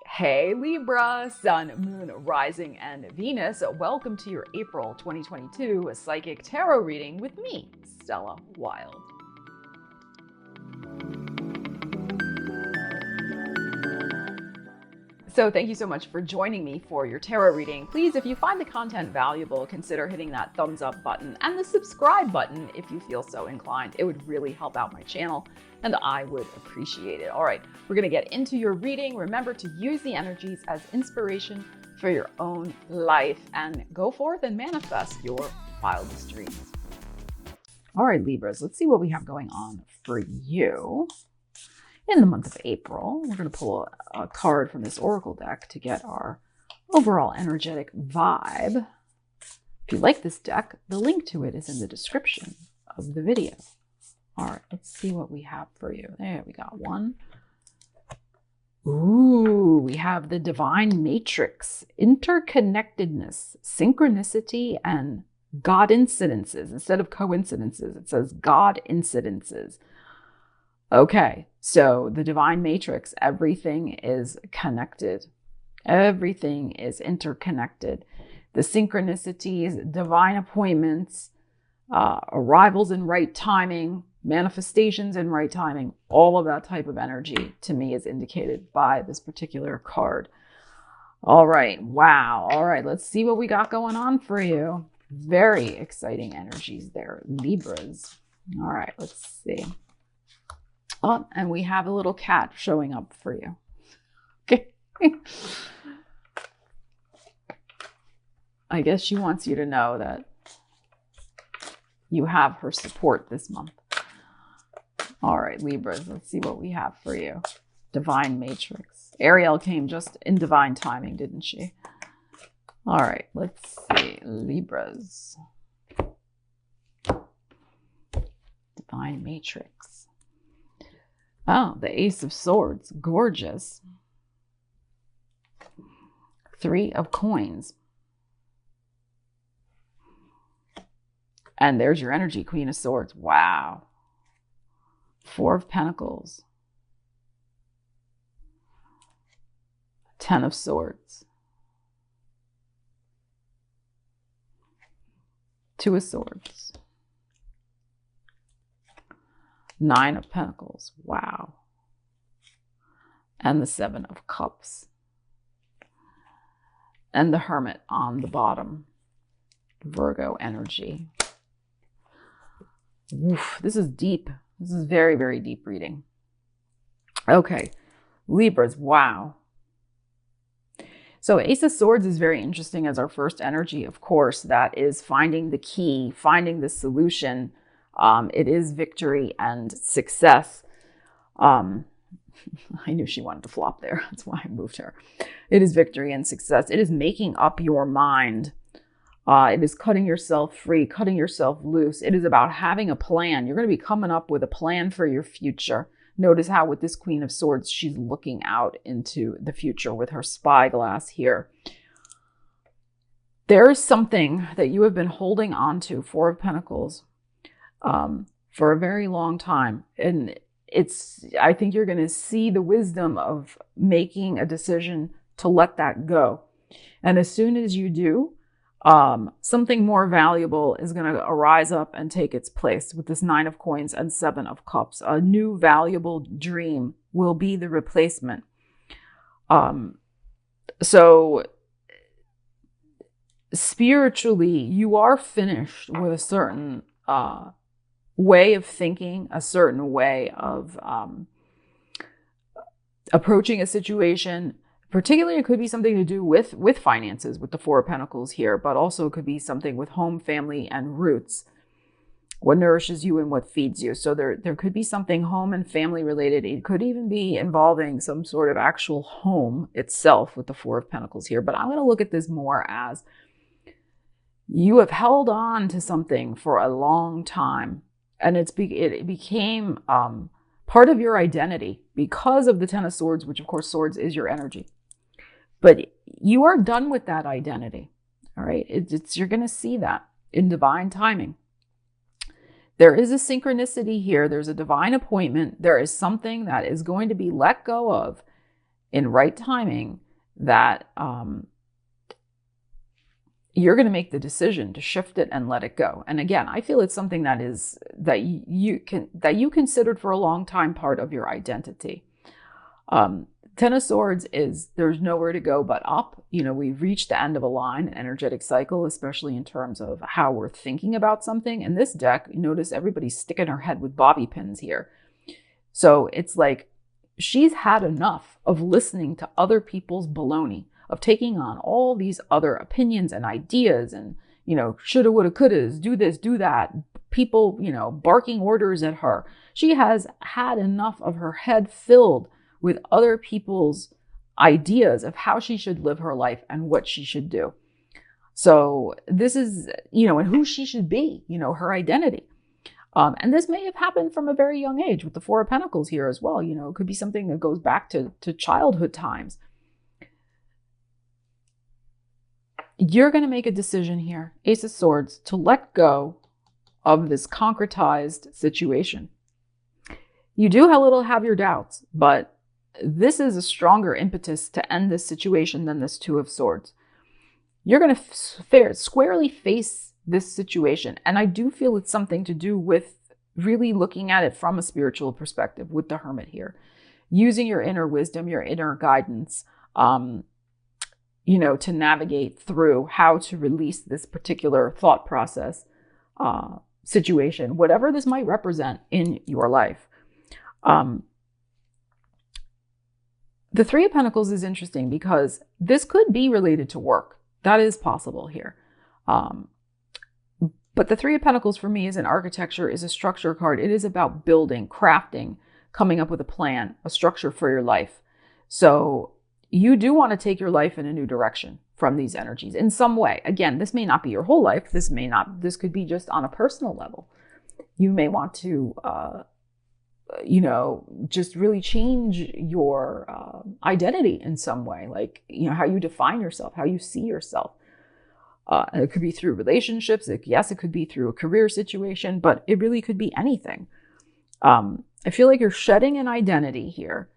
Hey Libra, Sun, Moon, Rising, and Venus. Welcome to your April 2022 Psychic Tarot reading with me, Stella Wilde. So thank you so much for joining me for your tarot reading. Please, if you find the content valuable, consider hitting that thumbs up button and the subscribe button if you feel so inclined. It would really help out my channel and I would appreciate it. All right, we're going to get into your reading. Remember to use the energies as inspiration for your own life and go forth and manifest your wildest dreams. All right, Libras, let's see what we have going on for you. In the month of April, we're going to pull a card from this oracle deck to get our overall energetic vibe. If you like this deck, the link to it is in the description of the video. All right, let's see what we have for you. There we got one. Ooh, we have the divine matrix, interconnectedness, synchronicity, and God incidences. Instead of coincidences, it says God incidences. Okay, so the divine matrix, everything is connected. Everything is interconnected. The synchronicities, divine appointments, arrivals in right timing, manifestations in right timing, all of that type of energy to me is indicated by this particular card. All right, wow. All right, let's see what we got going on for you. Very exciting energies there, Libras. All right, let's see. Oh, and we have a little cat showing up for you. Okay. I guess she wants you to know that you have her support this month. All right, Libras, let's see what we have for you. Divine Matrix. Ariel came just in divine timing, didn't she? All right, let's see. Libras. Divine Matrix. Oh, the Ace of Swords. Gorgeous. Three of Coins. And there's your energy, Queen of Swords. Wow. Four of Pentacles. Ten of Swords. Two of Swords. Nine of Pentacles. Wow. And the Seven of Cups. And the Hermit on the bottom. Virgo energy. Oof, this is deep. This is very, very deep reading. Okay. Libras. Wow. So Ace of Swords is very interesting as our first energy, of course. That is finding the key, finding the solution. It is victory and success. I knew she wanted to flop there. That's why I moved her. It is victory and success. It is making up your mind. It is cutting yourself free, cutting yourself loose. It is about having a plan. You're going to be coming up with a plan for your future. Notice how with this Queen of Swords, she's looking out into the future with her spyglass here. There is something that you have been holding on to, Four of Pentacles, for a very long time. And I think you're going to see the wisdom of making a decision to let that go. And as soon as you do, something more valuable is going to arise up and take its place with this Nine of Coins and Seven of Cups. A new valuable dream will be the replacement. So spiritually, you are finished with a certain way of thinking, a certain way of approaching a situation. Particularly, it could be something to do with finances, with the Four of Pentacles here, but also it could be something with home, family, and roots. What nourishes you and what feeds you. So there could be something home and family related. It could even be involving some sort of actual home itself with the Four of Pentacles here. But I'm going to look at this more as you have held on to something for a long time. And it became part of your identity because of the Ten of Swords, which of course swords is your energy. But you are done with that identity. All right. You're going to see that in divine timing. There is a synchronicity here. There's a divine appointment. There is something that is going to be let go of. in right timing that you're going to make the decision to shift it and let it go. And again, I feel it's something that you considered for a long time part of your identity. Ten of Swords is there's nowhere to go but up. We've reached the end of a line, an energetic cycle, especially in terms of how we're thinking about something. In this deck, you notice everybody's sticking her head with bobby pins here. So it's like she's had enough of listening to other people's baloney, of taking on all these other opinions and ideas and, shoulda, woulda, couldas, do this, do that, people, barking orders at her. She has had enough of her head filled with other people's ideas of how she should live her life and what she should do. So this is, and who she should be, her identity. And this may have happened from a very young age with the Four of Pentacles here as well. It could be something that goes back to childhood times. You're going to make a decision here, Ace of Swords, to let go of this concretized situation. You do have your doubts, but this is a stronger impetus to end this situation than this Two of Swords. You're going to squarely face this situation. And I do feel it's something to do with really looking at it from a spiritual perspective with the Hermit here. Using your inner wisdom, your inner guidance, to navigate through how to release this particular thought process, situation, whatever this might represent in your life. The Three of Pentacles is interesting because this could be related to work. That is possible here. But the Three of Pentacles for me is an architecture, is a structure card. It is about building, crafting, coming up with a plan, a structure for your life. So you do want to take your life in a new direction from these energies in some way. Again, this may not be your whole life. This could be just on a personal level. You may want to, just really change your identity in some way, like, how you define yourself, how you see yourself. It could be through relationships. Yes, it could be through a career situation, but it really could be anything. I feel like you're shedding an identity here.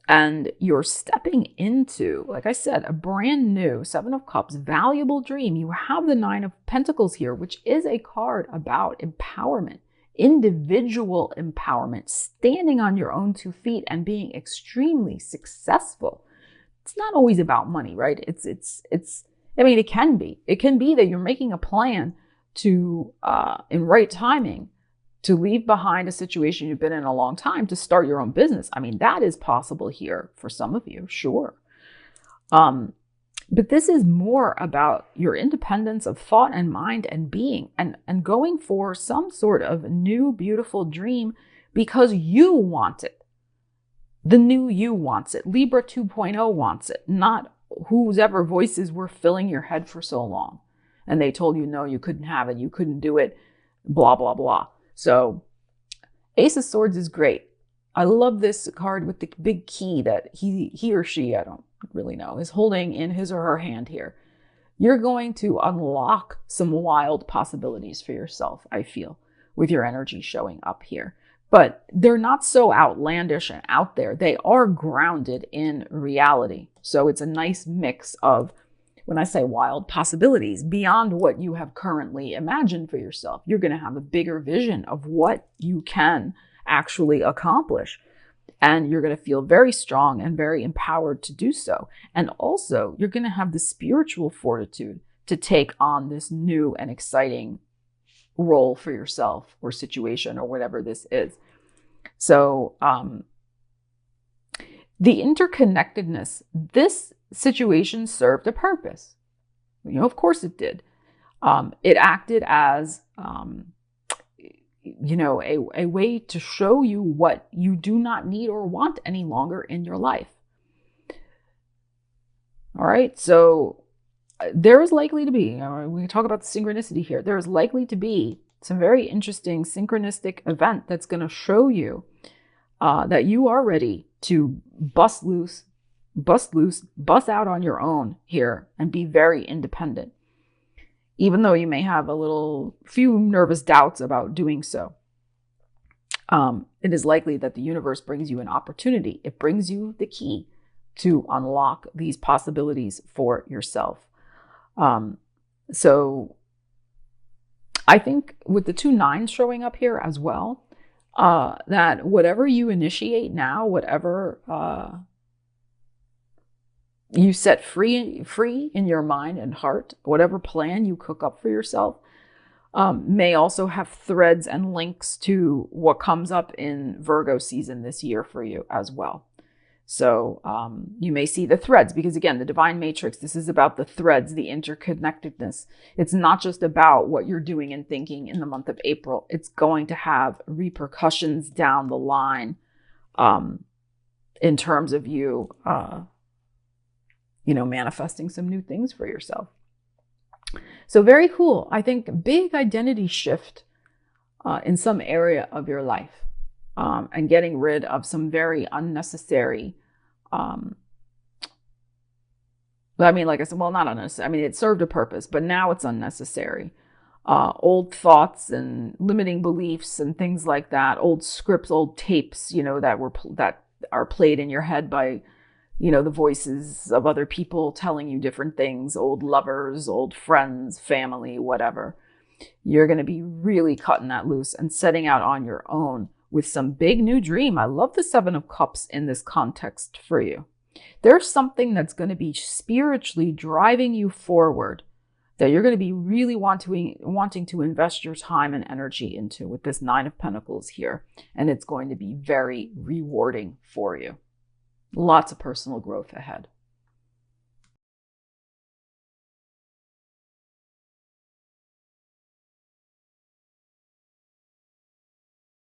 And you're stepping into, like I said, a brand new Seven of Cups, valuable dream. You have the Nine of Pentacles here, which is a card about empowerment, individual empowerment, standing on your own 2 feet and being extremely successful. It's not always about money, right? It can be. It can be that you're making a plan to, in right timing, to leave behind a situation you've been in a long time to start your own business. That is possible here for some of you, sure. But this is more about your independence of thought and mind and being and going for some sort of new, beautiful dream because you want it. The new you wants it. Libra 2.0 wants it, not whose ever voices were filling your head for so long. And they told you, no, you couldn't have it. You couldn't do it, blah, blah, blah. So Ace of Swords is great. I love this card with the big key that he or she, I don't really know, is holding in his or her hand here. You're going to unlock some wild possibilities for yourself, I feel, with your energy showing up here. But they're not so outlandish and out there. They are grounded in reality. So it's a nice mix of, when I say wild possibilities, beyond what you have currently imagined for yourself. You're going to have a bigger vision of what you can actually accomplish. And you're going to feel very strong and very empowered to do so. And also, you're going to have the spiritual fortitude to take on this new and exciting role for yourself or situation or whatever this is. So the interconnectedness, this situation served a purpose. Of course it did. It acted as, a way to show you what you do not need or want any longer in your life. All right. So there is likely to be, we talk about the synchronicity here. There is likely to be some very interesting synchronistic event that's going to show you that you are ready to bust out on your own here and be very independent, even though you may have few nervous doubts about doing so. it is likely that the universe brings you an opportunity. It brings you the key to unlock these possibilities for yourself. So I think with the 2 9s showing up here as well, that whatever you initiate now, whatever you set free in your mind and heart, whatever plan you cook up for yourself, may also have threads and links to what comes up in Virgo season this year for you as well. So you may see the threads, because again, the divine matrix, this is about the threads, the interconnectedness. It's not just about what you're doing and thinking in the month of April. It's going to have repercussions down the line in terms of you, manifesting some new things for yourself. So very cool. I think big identity shift in some area of your life, and getting rid of some very unnecessary, like I said, well, not unnecessary. I mean, it served a purpose, but now it's unnecessary. Old thoughts and limiting beliefs and things like that, old scripts, old tapes, that are played in your head by, the voices of other people telling you different things, old lovers, old friends, family, whatever. You're going to be really cutting that loose and setting out on your own with some big new dream. I love the 7 of Cups in this context for you. There's something that's going to be spiritually driving you forward that you're going to be really wanting to invest your time and energy into with this 9 of Pentacles here. And it's going to be very rewarding for you. Lots of personal growth ahead.